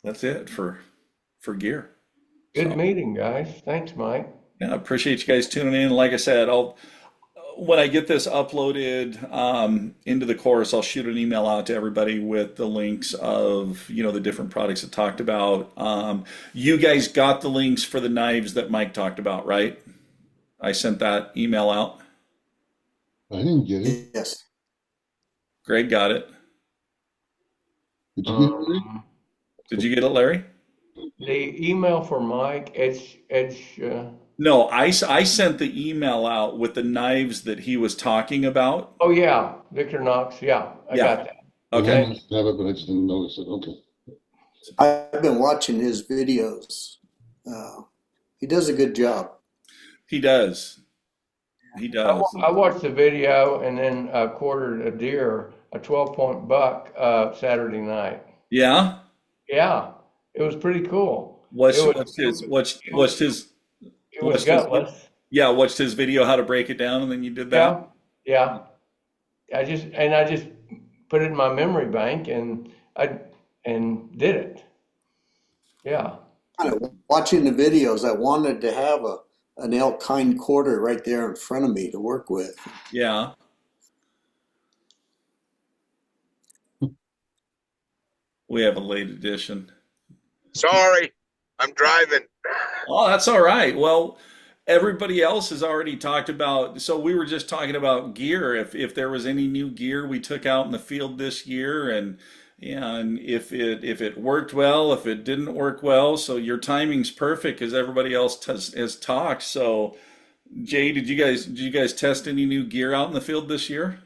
Speaker 1: that's it for gear.
Speaker 5: Good
Speaker 1: So
Speaker 5: meeting, guys. Thanks, Mike.
Speaker 1: yeah, I appreciate you guys tuning in. Like I said, I'll when I get this uploaded into the course, I'll shoot an email out to everybody with the links of the different products that talked about. You guys got the links for the knives that Mike talked about, right? I sent that email out.
Speaker 2: I didn't get it.
Speaker 4: Yes.
Speaker 1: Greg got it.
Speaker 2: Did you get it, Rick?
Speaker 5: Um,
Speaker 1: Did you get it, Larry?
Speaker 5: the email for Mike, Edge.
Speaker 1: No, I sent the email out with the knives that he was talking about.
Speaker 5: Oh yeah, Victor Knox. Yeah, I
Speaker 1: Yeah.
Speaker 5: got that.
Speaker 2: Yeah, I
Speaker 1: Okay.
Speaker 5: Thanks.
Speaker 2: must have it, but I just didn't notice it. Okay.
Speaker 4: I've been watching his videos. He does a good job.
Speaker 1: He does. He does.
Speaker 5: I watched the video and then quartered a deer, a 12-point buck, Saturday night.
Speaker 1: Yeah.
Speaker 5: Yeah, it was pretty cool.
Speaker 1: What's
Speaker 5: It was
Speaker 1: what's his what's
Speaker 5: it was
Speaker 1: what's his
Speaker 5: it was
Speaker 1: what's his
Speaker 5: gutless.
Speaker 1: yeah, watched his video how to break it down and then you did that?
Speaker 5: Yeah, yeah. I just put it in my memory bank and did it. Yeah.
Speaker 4: Kind of watching the videos, I wanted to have an elk hind quarter right there in front of me to work with.
Speaker 1: Yeah. We have a late edition.
Speaker 6: Sorry, I'm driving.
Speaker 1: Oh, that's all right. Well, everybody else has already talked about, so we were just talking about gear. If there was any new gear we took out in the field this year and if it worked well, if it didn't work well. So your timing's perfect because everybody else has talked. So Jay, did you guys test any new gear out in the field this year?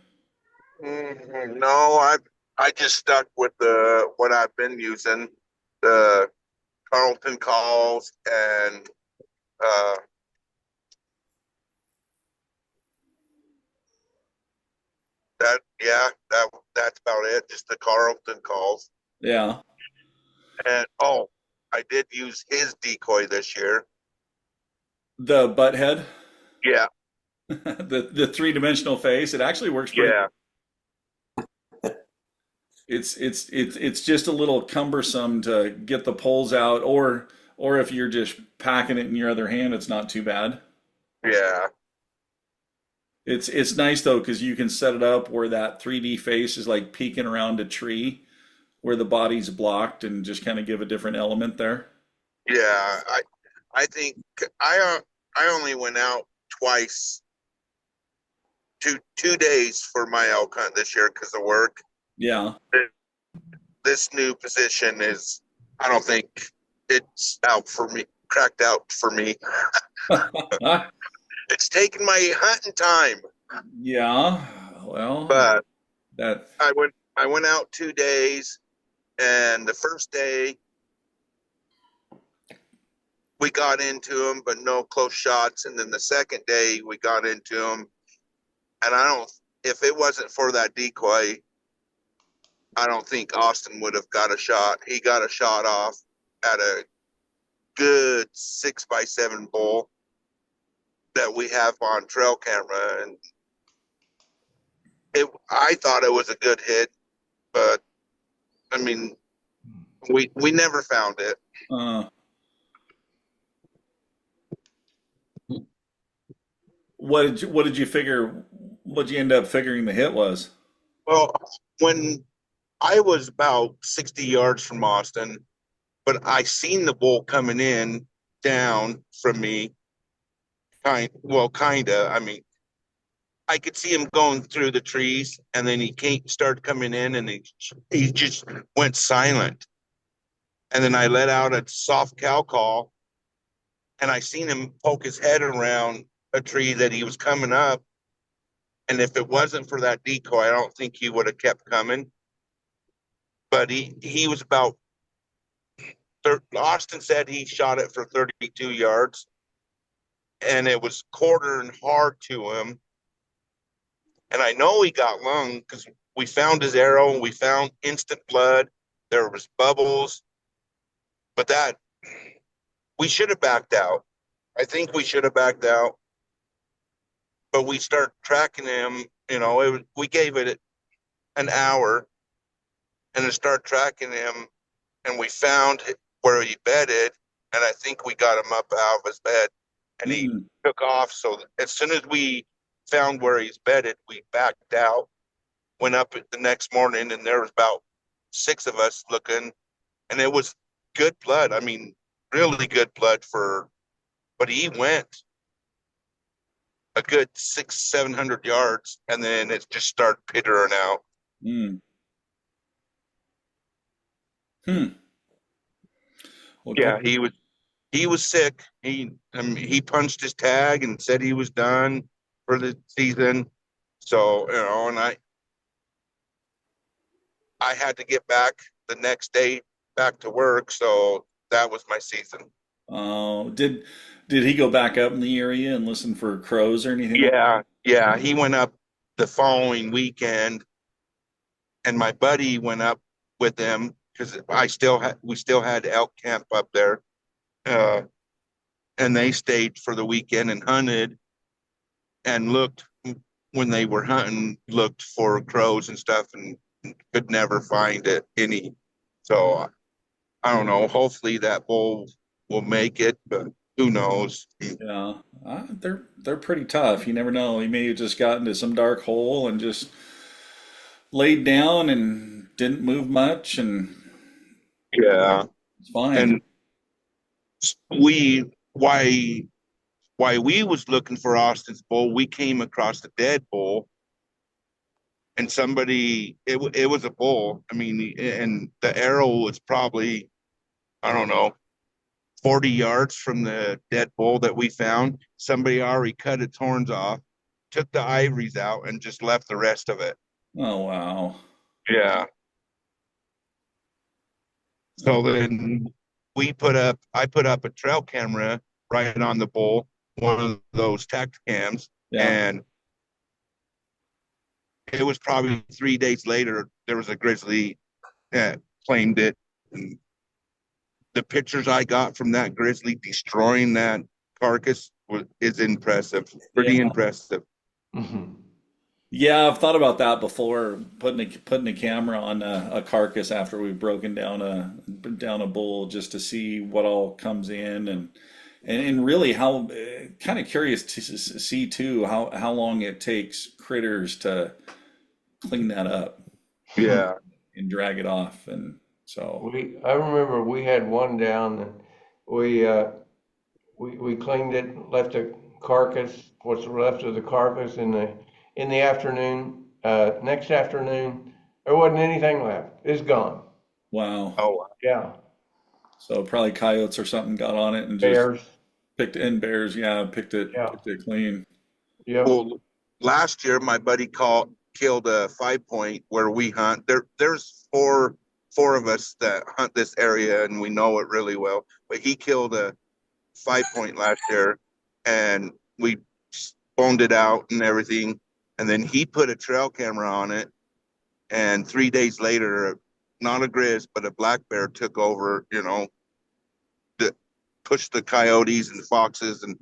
Speaker 6: No, I just stuck with the what I've been using, the Carlton calls and uh that's about it. Just the Carlton calls.
Speaker 1: Yeah.
Speaker 6: And I did use his decoy this year.
Speaker 1: The butt head,
Speaker 6: Yeah,
Speaker 1: the three-dimensional face, it actually works pretty.
Speaker 6: yeah.
Speaker 1: It's just a little cumbersome to get the poles out, or if you're just packing it in your other hand, it's not too bad.
Speaker 6: Yeah.
Speaker 1: It's nice though because you can set it up where that 3D face is like peeking around a tree where the body's blocked and just kind of give a different element there.
Speaker 6: Yeah, I think I only went out twice, 2 days for my elk hunt this year because of work.
Speaker 1: Yeah.
Speaker 6: This new position is, I don't think it's out for me, cracked out for me. It's taken my hunting time,
Speaker 1: Yeah. Well,
Speaker 6: but
Speaker 1: that
Speaker 6: I went out 2 days, and the first day we got into them, but no close shots. And then the second day we got into them, and if it wasn't for that decoy, I don't think Austin would have got a shot. He got a shot off at a good 6x7 bull that we have on trail camera, and I thought it was a good hit, but I mean, we never found it.
Speaker 1: uh, what did you figure? What did you end up figuring the hit was?
Speaker 6: Well, when I was about 60 yards from Austin, but I seen the bull coming in down from me, kinda. I mean, I could see him going through the trees, and then he came, started coming in, and he just went silent. And then I let out a soft cow call, and I seen him poke his head around a tree that he was coming up. And if it wasn't for that decoy, I don't think he would have kept coming. But he was about, Austin said he shot it for 32 yards, and it was quartering hard to him. And I know he got lung because we found his arrow, we found instant blood, there was bubbles, but that we should have backed out. I think we should have backed out, but we start tracking him. We gave it an hour, and then start tracking him, and we found where he bedded, and I think we got him up out of his bed, and he
Speaker 1: Mm.
Speaker 6: took off. So as soon as we found where he's bedded, we backed out, went up the next morning, and there was about 6 of us looking, and it was good blood. I mean, really good blood but he went a good 600-700 yards, and then it just started pittering out.
Speaker 1: Mm. Hmm. Well,
Speaker 6: Yeah,
Speaker 1: good.
Speaker 6: he was sick. He punched his tag and said he was done for the season. So, and I had to get back the next day back to work. So that was my season.
Speaker 1: Did he go back up in the area and listen for crows or anything like
Speaker 6: Yeah, yeah. He went up the following weekend, and my buddy went up with him because we still had elk camp up there. Uh, and they stayed for the weekend and hunted and looked when they were hunting, looked for crows and stuff, and could never find any. So I don't know. Hopefully that bull will make it, but who knows?
Speaker 1: that? Yeah. They're pretty tough. You never know. He may have just got into some dark hole and just laid down and didn't move much, and
Speaker 6: Yeah.
Speaker 1: it's fine.
Speaker 6: And we why we was looking for Austin's bull, we came across a dead bull, and it was a bull. I mean, and the arrow was probably, I don't know, 40 yards from the dead bull that we found. Somebody already cut its horns off, took the ivories out, and just left the rest of it.
Speaker 1: Oh wow.
Speaker 6: Yeah. So then I put up a trail camera right on the bull, one of those Tacticams,
Speaker 1: Yeah.
Speaker 6: and it was probably 3 days later, there was a grizzly that claimed it. And the pictures I got from that grizzly destroying that carcass is impressive, pretty
Speaker 1: Yeah.
Speaker 6: impressive.
Speaker 5: Mm-hmm.
Speaker 1: Yeah, I've thought about that before, putting a camera on a carcass after we've broken down a bull just to see what all comes in, and and really how kind of curious to see too how long it takes critters to clean that up
Speaker 6: Yeah.
Speaker 1: and drag it off, and so
Speaker 5: I remember we had one down and we, we cleaned it, left the carcass, what's left of the carcass in the afternoon. Next afternoon, there wasn't anything left. It's gone.
Speaker 1: wow.
Speaker 6: Oh,
Speaker 5: Yeah.
Speaker 1: So probably coyotes or something got on it and just
Speaker 5: Bears.
Speaker 1: picked in bears, yeah,
Speaker 5: Yeah.
Speaker 1: picked it clean.
Speaker 5: Yep.
Speaker 6: well, last year my buddy killed a 5 point where we hunt. There's four of us that hunt this area and we know it really well. But he killed a 5 point last year, and we boned it out and everything. And then he put a trail camera on it, and 3 days later, not a grizz but a black bear took over. The, pushed the coyotes and foxes, and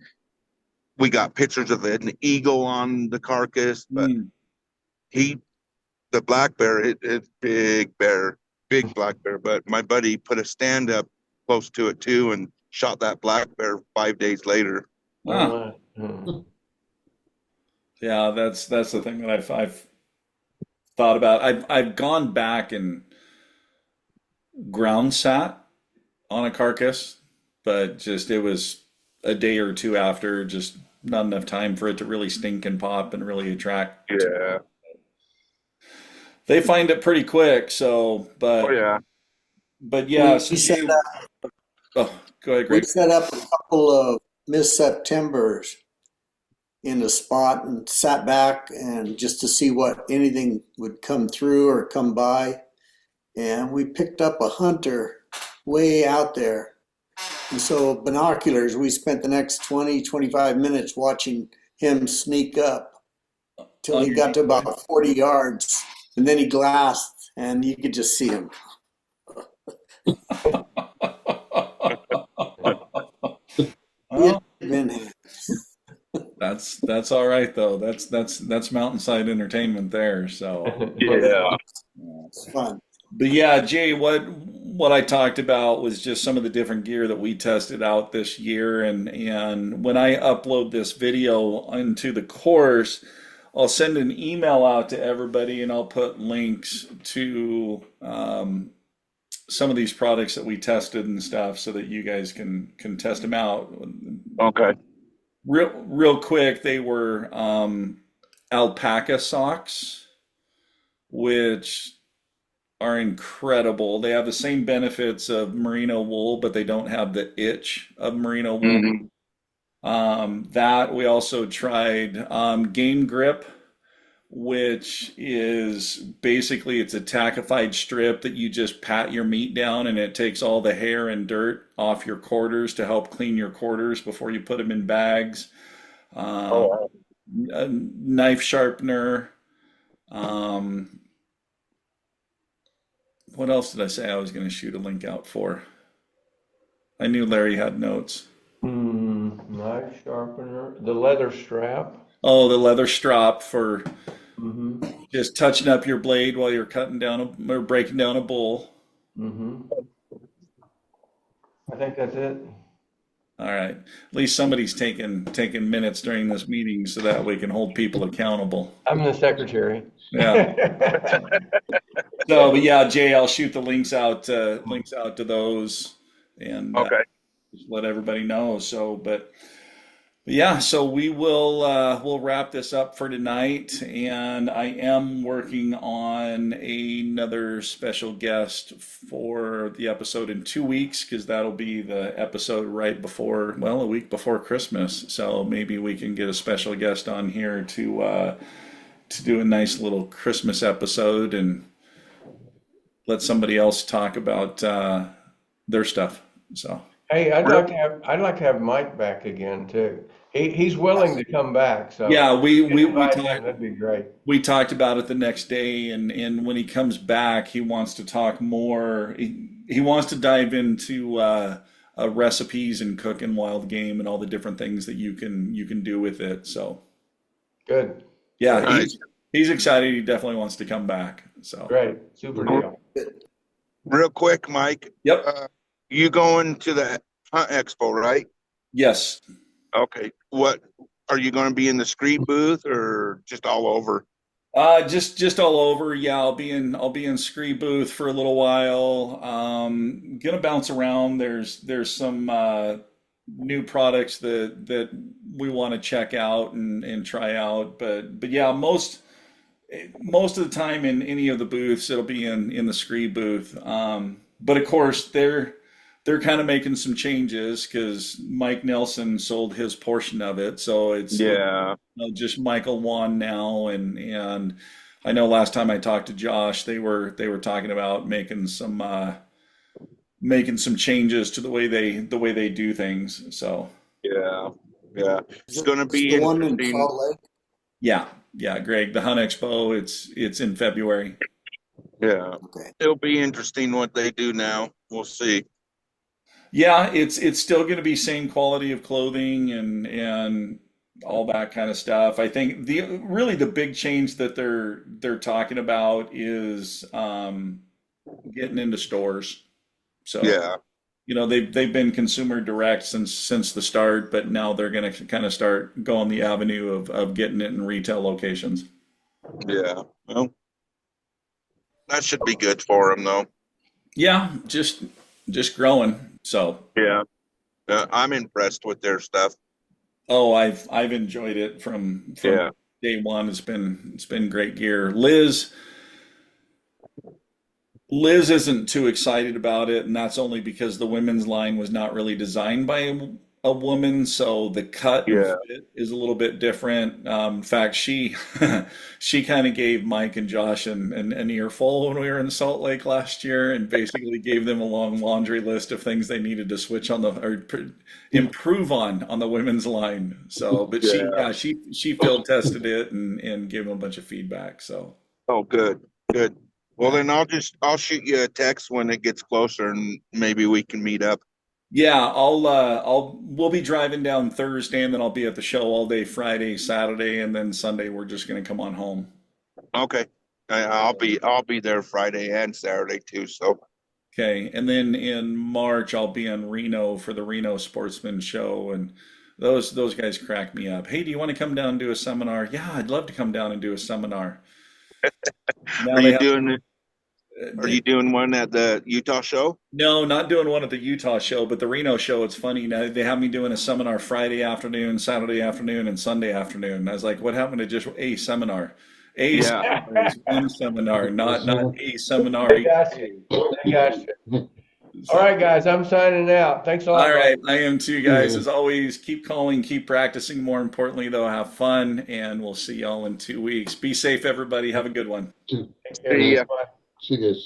Speaker 6: we got pictures of it, an eagle on the carcass. But
Speaker 1: Mm.
Speaker 6: he, the black bear, it's big bear, big black bear. But my buddy put a stand up close to it too, and shot that black bear 5 days later.
Speaker 1: Ah,
Speaker 5: Mm.
Speaker 1: yeah, that's the thing that I've thought about. I've gone back and ground sat on a carcass, but just it was a day or two after, just not enough time for it to really stink and pop and really attract.
Speaker 6: Yeah.
Speaker 1: They find it pretty quick, so
Speaker 6: Oh yeah.
Speaker 1: but yeah, so
Speaker 4: We set
Speaker 1: you, oh, go ahead,
Speaker 4: We
Speaker 1: Greg.
Speaker 4: set up a couple of mid-Septembers in a spot and sat back and just to see what anything would come through or come by. And we picked up a hunter way out there. And so binoculars, we spent the next 20, 25 minutes watching him sneak up till he got to about 40 yards. And then he glassed and you could just see him. He had
Speaker 1: Well,
Speaker 4: been
Speaker 1: that's all right though. That's mountainside entertainment there. So,
Speaker 6: Yeah.
Speaker 4: fun.
Speaker 1: but yeah, Jay, what I talked about was just some of the different gear that we tested out this year, and when I upload this video into the course, I'll send an email out to everybody, and I'll put links to some of these products that we tested and stuff, so that you guys can test them out.
Speaker 6: Okay.
Speaker 1: Real quick, they were alpaca socks, which are incredible. They have the same benefits of merino wool, but they don't have the itch of merino wool.
Speaker 6: Mhm.
Speaker 1: That we also tried Game Grip, which is basically it's a tackified strip that you just pat your meat down and it takes all the hair and dirt off your quarters to help clean your quarters before you put them in bags. Um,
Speaker 6: Oh,
Speaker 1: a knife sharpener. Um, what else did I say I was going to shoot a link out for? I knew Larry had notes.
Speaker 5: Knife sharpener, the leather strap.
Speaker 1: Oh, the leather strap for
Speaker 5: Mm-hmm.
Speaker 1: just touching up your blade while you're cutting down or breaking down a bull.
Speaker 5: Mm-hmm. I think that's it.
Speaker 1: All right. At least somebody's taking minutes during this meeting so that we can hold people accountable.
Speaker 5: I'm the secretary.
Speaker 1: Yeah. So, but yeah, Jay, I'll shoot the links out to those, and
Speaker 6: okay.
Speaker 1: just let everybody know. So, but yeah, so we'll wrap this up for tonight, and I am working on another special guest for the episode in 2 weeks, because that'll be the episode right before, well, a week before Christmas. So maybe we can get a special guest on here to do a nice little Christmas episode and let somebody else talk about their stuff. So.
Speaker 5: Hey, I'd like to have Mike back again too. He's willing to come back, so
Speaker 1: Yeah, we
Speaker 5: if you
Speaker 1: we
Speaker 5: can
Speaker 1: we
Speaker 5: invite him,
Speaker 1: talked
Speaker 5: that'd be great.
Speaker 1: we talked about it the next day, and when he comes back, he wants to talk more. He wants to dive into recipes and cooking wild game and all the different things that you can do with it. So
Speaker 5: Good.
Speaker 1: yeah,
Speaker 5: Great.
Speaker 6: Nice.
Speaker 1: he's excited. He definitely wants to come back. So
Speaker 5: Great. Super deal.
Speaker 6: Real quick, Mike.
Speaker 1: yep,
Speaker 6: You going to the Hunt Expo, right?
Speaker 1: Yes.
Speaker 6: Okay. What are you going to be in the screen booth or just all over?
Speaker 1: Just all over. Yeah, I'll be in Scree booth for a little while. Gonna bounce around. There's some new products that we want to check out and try out. But yeah, most of the time in any of the booths, it'll be in the Scree booth. But of course, they're kind of making some changes because Mike Nelson sold his portion of it, so it's
Speaker 6: Yeah.
Speaker 1: just Michael Wan now, and I know last time I talked to Josh, they were talking about making some changes to the way they do things. So
Speaker 6: Yeah. Yeah.
Speaker 4: Is
Speaker 6: It's
Speaker 4: it
Speaker 6: going to
Speaker 4: is
Speaker 6: be
Speaker 4: the one in
Speaker 6: interesting.
Speaker 4: Salt Lake?
Speaker 1: yeah, yeah, Greg, the Hunt Expo, it's in February.
Speaker 6: Yeah.
Speaker 4: Okay.
Speaker 6: It'll be interesting what they do now. We'll see.
Speaker 1: Yeah, it's still going to be same quality of clothing and all that kind of stuff. I think the big change that they're talking about is getting into stores. So,
Speaker 6: Yeah.
Speaker 1: they've been consumer direct since the start, but now they're going to kind of start going the avenue of getting it in retail locations.
Speaker 6: Yeah. Well, that should be good for them though.
Speaker 1: Yeah, just growing. So,
Speaker 6: Yeah. I'm impressed with their stuff.
Speaker 1: oh, I've enjoyed it from
Speaker 6: Yeah.
Speaker 1: day one. It's been great gear. Liz isn't too excited about it, and that's only because the women's line was not really designed by a woman, so the cut and
Speaker 6: Yeah.
Speaker 1: fit is a little bit different. In fact, she she kind of gave Mike and Josh an earful when we were in Salt Lake last year, and basically gave them a long laundry list of things they needed to switch on improve on the women's line. So, but she
Speaker 6: Yeah.
Speaker 1: yeah she field tested it and gave them a bunch of feedback. So.
Speaker 6: Oh, good. Good. Well,
Speaker 1: Yeah.
Speaker 6: then I'll shoot you a text when it gets closer and maybe we can meet up.
Speaker 1: Yeah, we'll be driving down Thursday and then I'll be at the show all day Friday, Saturday, and then Sunday we're just gonna come on home.
Speaker 6: Okay. I'll be there Friday and Saturday too. So
Speaker 1: Okay. And then in March I'll be in Reno for the Reno Sportsman Show, and those guys crack me up. Hey, do you want to come down and do a seminar? Yeah, I'd love to come down and do a seminar.
Speaker 6: are
Speaker 1: Now they
Speaker 6: you
Speaker 1: have
Speaker 6: doing are
Speaker 1: they,
Speaker 6: you doing one at the Utah show?
Speaker 1: no, not doing one at the Utah show, but the Reno show, it's funny. Now they have me doing a seminar Friday afternoon, Saturday afternoon, and Sunday afternoon. I was like, what happened to just a seminar? A
Speaker 6: Yeah.
Speaker 1: seminar is one seminar, not
Speaker 2: Yes,
Speaker 1: not
Speaker 2: sir.
Speaker 1: a seminar
Speaker 5: They
Speaker 1: equals
Speaker 5: got you.
Speaker 1: two.
Speaker 5: They got you. All
Speaker 1: So,
Speaker 5: right, guys, I'm signing out. Thanks a
Speaker 1: all
Speaker 5: lot,
Speaker 1: right,
Speaker 5: buddy.
Speaker 1: I am too, guys.
Speaker 2: Yeah.
Speaker 1: As always, keep calling, keep practicing. More importantly, though, have fun, and we'll see y'all in 2 weeks. Be safe, everybody. Have a good one.
Speaker 5: Take care.
Speaker 6: See ya.
Speaker 5: Bye.
Speaker 2: See you guys.